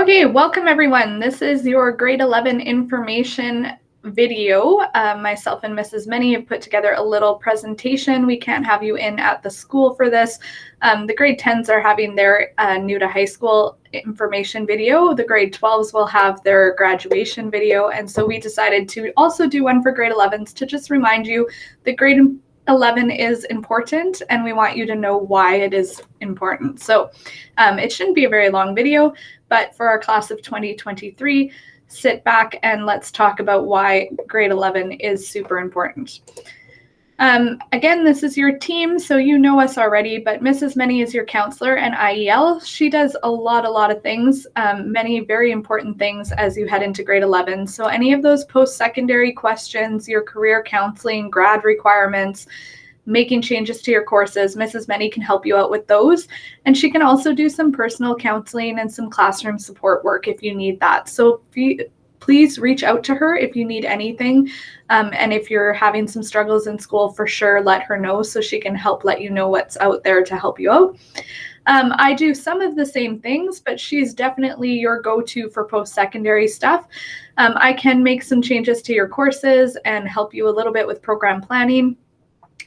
Okay, welcome everyone. This is your grade 11 information video. Myself and Mrs. Many have put together a little presentation. We can't have you in at the school for this. The grade 10s are having their new to high school information video. The grade 12s will have their graduation video. And so we decided to also do one for grade 11s to just remind you that grade 11 is important and we want you to know why it is important. So it shouldn't be a very long video, but for our class of 2023, sit back and let's talk about why grade 11 is super important. Again, this is your team, so you know us already, but Mrs. Many is your counselor and IEL. She does a lot of things, many very important things as you head into grade 11. So any of those post-secondary questions, your career counseling, grad requirements, making changes to your courses, Mrs. Many can help you out with those. And she can also do some personal counseling and some classroom support work if you need that. So please reach out to her if you need anything. And if you're having some struggles in school, for sure, let her know so she can help let you know what's out there to help you out. I do some of the same things, but she's definitely your go-to for post-secondary stuff. I can make some changes to your courses and help you a little bit with program planning.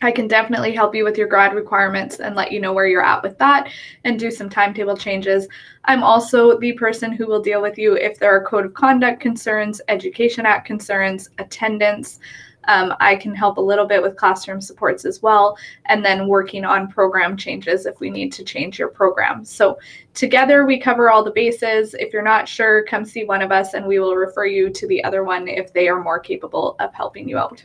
I can definitely help you with your grad requirements and let you know where you're at with that and do some timetable changes. I'm also the person who will deal with you if there are code of conduct concerns, Education Act concerns, attendance. I can help a little bit with classroom supports as well, and then working on program changes if we need to change your program. So together we cover all the bases. If you're not sure, come see one of us and we will refer you to the other one if they are more capable of helping you out.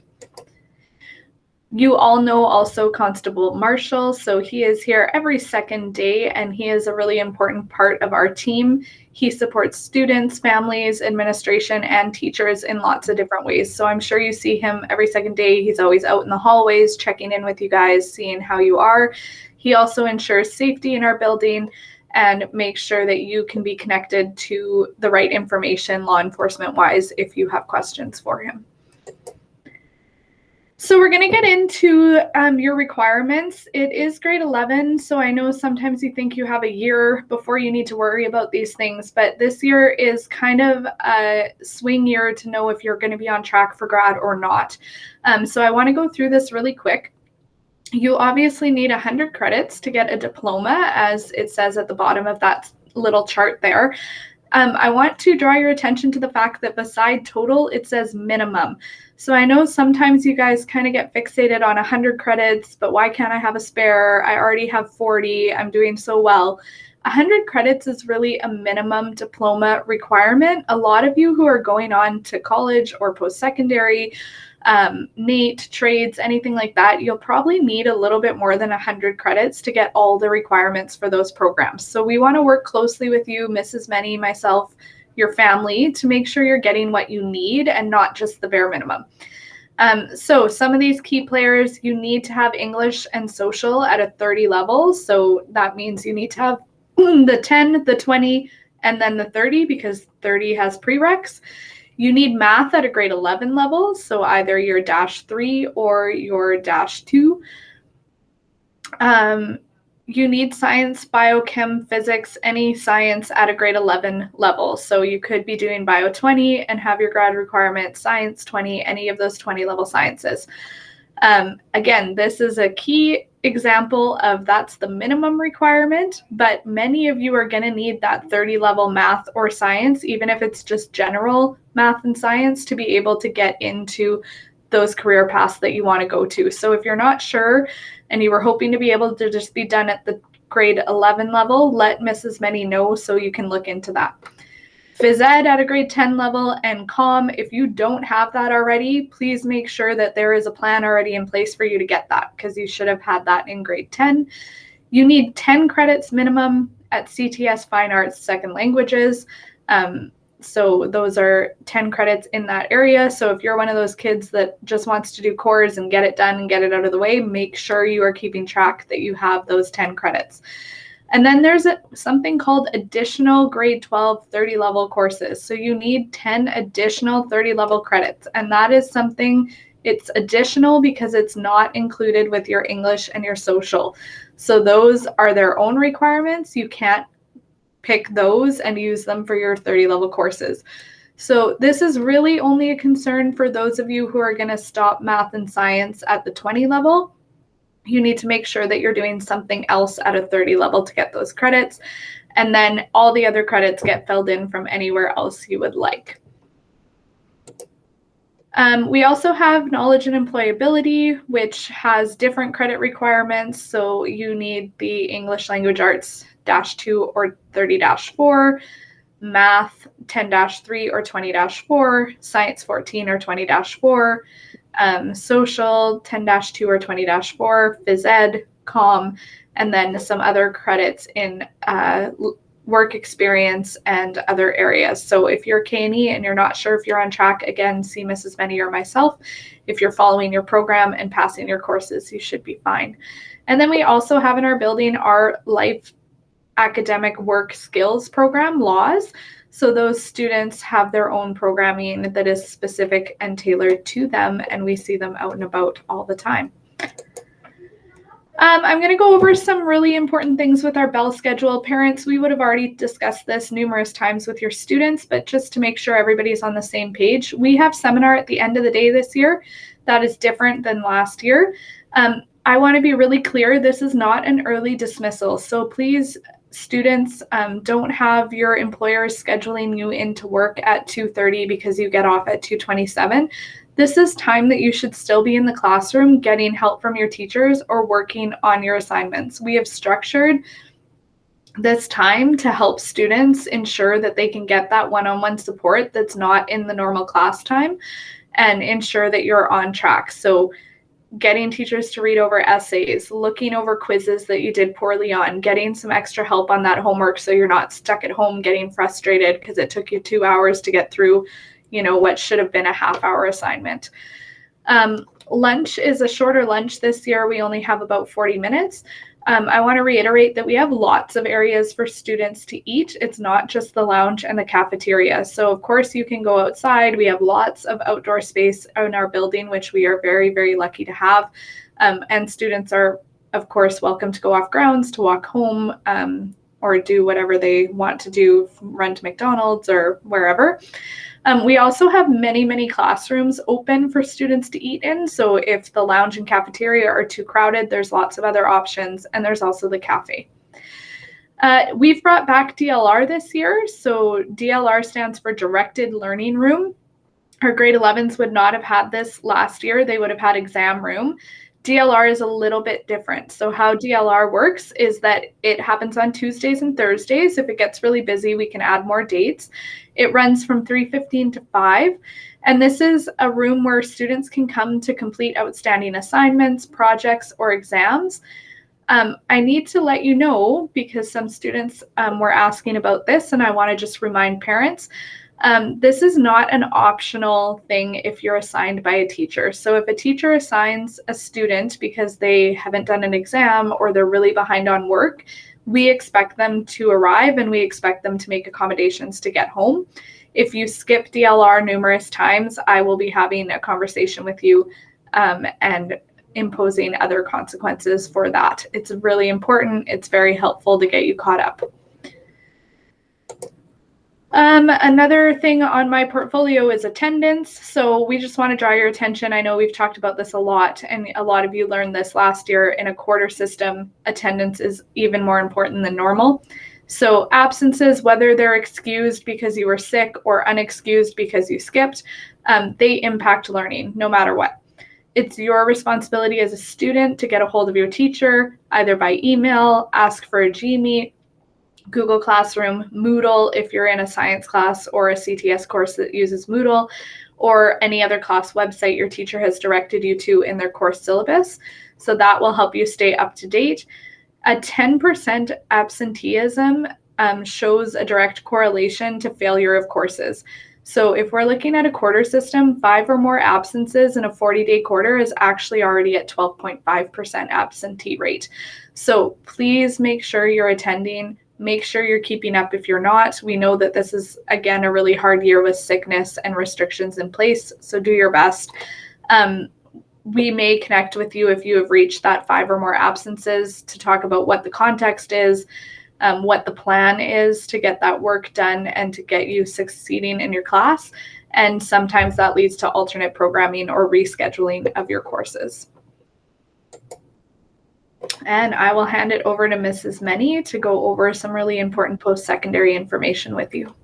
You all know also Constable Marshall, so he is here every second day and he is a really important part of our team. He supports students, families, administration, and teachers in lots of different ways. So I'm sure you see him every second day. He's always out in the hallways, checking in with you guys, seeing how you are. He also ensures safety in our building and makes sure that you can be connected to the right information law enforcement-wise if you have questions for him. So we're going to get into your requirements. It is grade 11, so I know sometimes you think you have a year before you need to worry about these things, but this year is kind of a swing year to know if you're going to be on track for grad or not. So I want to go through this really quick. You obviously need 100 credits to get a diploma, as it says at the bottom of that little chart there. I want to draw your attention to the fact that beside total, it says minimum. So I know sometimes you guys kind of get fixated on 100 credits, but why can't I have a spare? I already have 40. I'm doing so well. 100 credits is really a minimum diploma requirement. A lot of you who are going on to college or post-secondary, NATE, trades, anything like that, you'll probably need a little bit more than 100 credits to get all the requirements for those programs. So we want to work closely with you, Mrs. Many, myself, your family, to make sure you're getting what you need and not just the bare minimum. So some of these key players, you need to have English and social at a 30 level. So that means you need to have the 10, the 20, and then the 30 because 30 has prereqs. You need math at a grade 11 level, so either your -3 or your -2. You need science, biochem, physics, any science at a grade 11 level. So you could be doing bio 20 and have your grad requirement, science 20, any of those 20 level sciences. Again, this is a key example of that's the minimum requirement, but many of you are going to need that 30 level math or science, even if it's just general math and science, to be able to get into those career paths that you want to go to. So if you're not sure and you were hoping to be able to just be done at the grade 11 level, let Mrs. Many know so you can look into that. Phys Ed at a grade 10 level and comm, if you don't have that already, please make sure that there is a plan already in place for you to get that because you should have had that in grade 10. You need 10 credits minimum at CTS Fine Arts Second Languages. So those are 10 credits in that area. So if you're one of those kids that just wants to do cores and get it done and get it out of the way, make sure you are keeping track that you have those 10 credits. And then there's something called additional grade 12 30 level courses. So you need 10 additional 30 level credits. And that is something, it's additional because it's not included with your English and your social. So those are their own requirements. You can't pick those and use them for your 30 level courses. So this is really only a concern for those of you who are going to stop math and science at the 20 level. You need to make sure that you're doing something else at a 30 level to get those credits. And then all the other credits get filled in from anywhere else you would like. We also have knowledge and employability, which has different credit requirements. So you need the English Language Arts -2 or 30-4, math 10-3 or 20-4, science 14 or 20-4, social 10-2 or 20-4, phys ed, comm, and then some other credits in work experience and other areas. So if you're K&E and you're not sure if you're on track, again, see Mrs. Menny or myself. If you're following your program and passing your courses, you should be fine. And then we also have in our building our life academic work skills program, laws. So those students have their own programming that is specific and tailored to them, and we see them out and about all the time. I'm going to go over some really important things with our bell schedule. Parents, we would have already discussed this numerous times with your students, but just to make sure everybody's on the same page, we have seminar at the end of the day this year. That is different than last year. I want to be really clear, this is not an early dismissal. So please, students, don't have your employers scheduling you into work at 2:30 because you get off at 2:27. This is time that you should still be in the classroom getting help from your teachers or working on your assignments. We have structured this time to help students ensure that they can get that one-on-one support that's not in the normal class time and ensure that you're on track. So getting teachers to read over essays, looking over quizzes that you did poorly on, getting some extra help on that homework so you're not stuck at home getting frustrated because it took you 2 hours to get through, what should have been a half-hour assignment. Lunch is a shorter lunch this year. We only have about 40 minutes. I want to reiterate that we have lots of areas for students to eat. It's not just the lounge and the cafeteria. So of course you can go outside. We have lots of outdoor space in our building, which we are very, very lucky to have. And students are, of course, welcome to go off grounds, to walk home, or do whatever they want to do, run to McDonald's or wherever. We also have many, many classrooms open for students to eat in. So if the lounge and cafeteria are too crowded, there's lots of other options. And there's also the cafe. We've brought back DLR this year. So DLR stands for Directed Learning Room. Our grade 11s would not have had this last year. They would have had exam room. DLR is a little bit different. So how DLR works is that it happens on Tuesdays and Thursdays. If it gets really busy, we can add more dates. It runs from 3:15 to 5. And this is a room where students can come to complete outstanding assignments, projects, or exams. I need to let you know, because some students were asking about this, and I want to just remind parents, this is not an optional thing if you're assigned by a teacher. So if a teacher assigns a student because they haven't done an exam or they're really behind on work, we expect them to arrive and we expect them to make accommodations to get home. If you skip DLR numerous times, I will be having a conversation with you and imposing other consequences for that. It's really important. It's very helpful to get you caught up. Another thing on my portfolio is attendance. So we just want to draw your attention. I know we've talked about this a lot, and a lot of you learned this last year. In a quarter system, attendance is even more important than normal. So absences, whether they're excused because you were sick or unexcused because you skipped, they impact learning no matter what. It's your responsibility as a student to get a hold of your teacher, either by email, ask for a Gmeet, Google Classroom, Moodle if you're in a science class or a CTS course that uses Moodle, or any other class website your teacher has directed you to in their course syllabus. So that will help you stay up to date. A 10% absenteeism shows a direct correlation to failure of courses. So if we're looking at a quarter system, 5 or more absences in a 40-day quarter is actually already at 12.5% absentee rate. So please make sure you're attending. Make sure you're keeping up if you're not. We know that this is, again, a really hard year with sickness and restrictions in place, so do your best. We may connect with you if you have reached that 5 or more absences to talk about what the context is, what the plan is to get that work done and to get you succeeding in your class. And sometimes that leads to alternate programming or rescheduling of your courses. And I will hand it over to Mrs. Meny to go over some really important post-secondary information with you.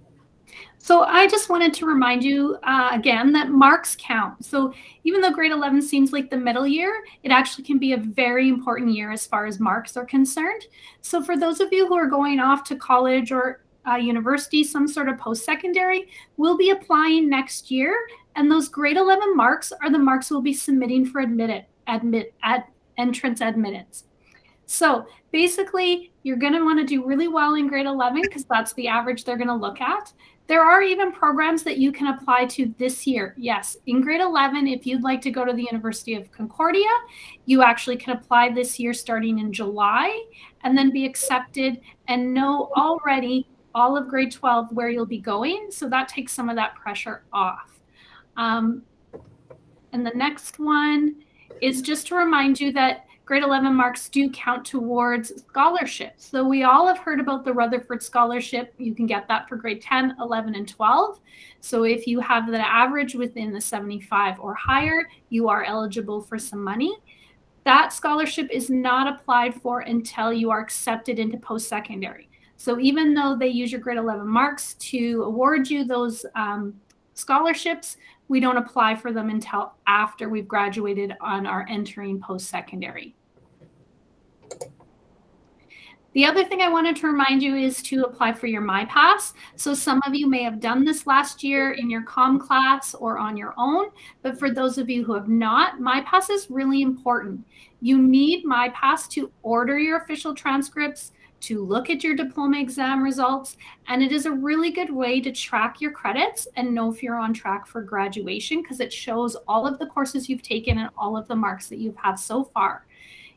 So I just wanted to remind you again that marks count. So even though grade 11 seems like the middle year, it actually can be a very important year as far as marks are concerned. So for those of you who are going off to college or university, some sort of post-secondary, we'll be applying next year. And those grade 11 marks are the marks we'll be submitting for entrance admittance. So basically, you're going to want to do really well in grade 11 because that's the average they're going to look at. There are even programs that you can apply to this year. Yes, in grade 11, if you'd like to go to the University of Concordia, you actually can apply this year starting in July and then be accepted and know already all of grade 12 where you'll be going. So that takes some of that pressure off. And the next one is just to remind you that grade 11 marks do count towards scholarships. So we all have heard about the Rutherford Scholarship. You can get that for grade 10, 11, and 12. So if you have the average within the 75 or higher, you are eligible for some money. That scholarship is not applied for until you are accepted into post-secondary. So even though they use your grade 11 marks to award you those scholarships, we don't apply for them until after we've graduated on our entering post-secondary. The other thing I wanted to remind you is to apply for your Mypass. So some of you may have done this last year in your comm class or on your own, but for those of you who have not, Mypass is really important. You need Mypass to order your official transcripts, to look at your diploma exam results, and it is a really good way to track your credits and know if you're on track for graduation because it shows all of the courses you've taken and all of the marks that you've had so far.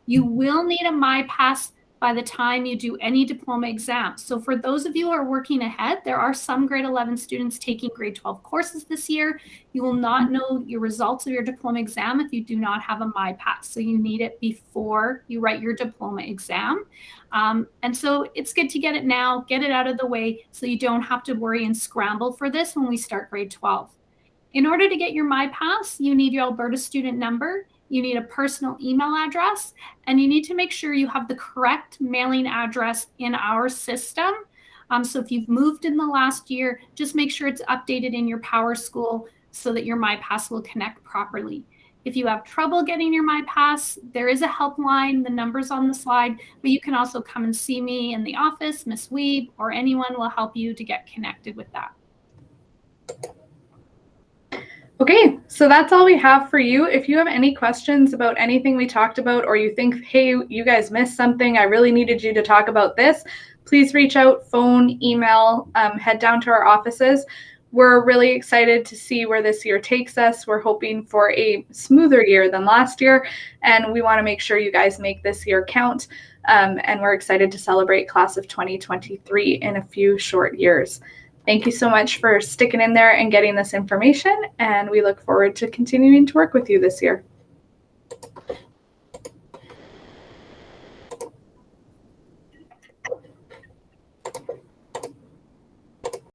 You will need a Mypass by the time you do any diploma exams. So for those of you who are working ahead, there are some grade 11 students taking grade 12 courses this year. You will not know your results of your diploma exam if you do not have a Mypass. So you need it before you write your diploma exam. And so it's good to get it now, get it out of the way so you don't have to worry and scramble for this when we start grade 12. In order to get your Mypass, you need your Alberta student number, you need a personal email address, and you need to make sure you have the correct mailing address in our system. So if you've moved in the last year, just make sure it's updated in your PowerSchool so that your Mypass will connect properly. If you have trouble getting your Mypass, there is a helpline, the number's on the slide, but you can also come and see me in the office, Miss Weeb, or anyone will help you to get connected with that. Okay, so that's all we have for you. If you have any questions about anything we talked about, or you think, hey, you guys missed something, I really needed you to talk about this, please reach out, phone, email, head down to our offices. We're really excited to see where this year takes us. We're hoping for a smoother year than last year, and we want to make sure you guys make this year count. And we're excited to celebrate class of 2023 in a few short years. Thank you so much for sticking in there and getting this information, and we look forward to continuing to work with you this year.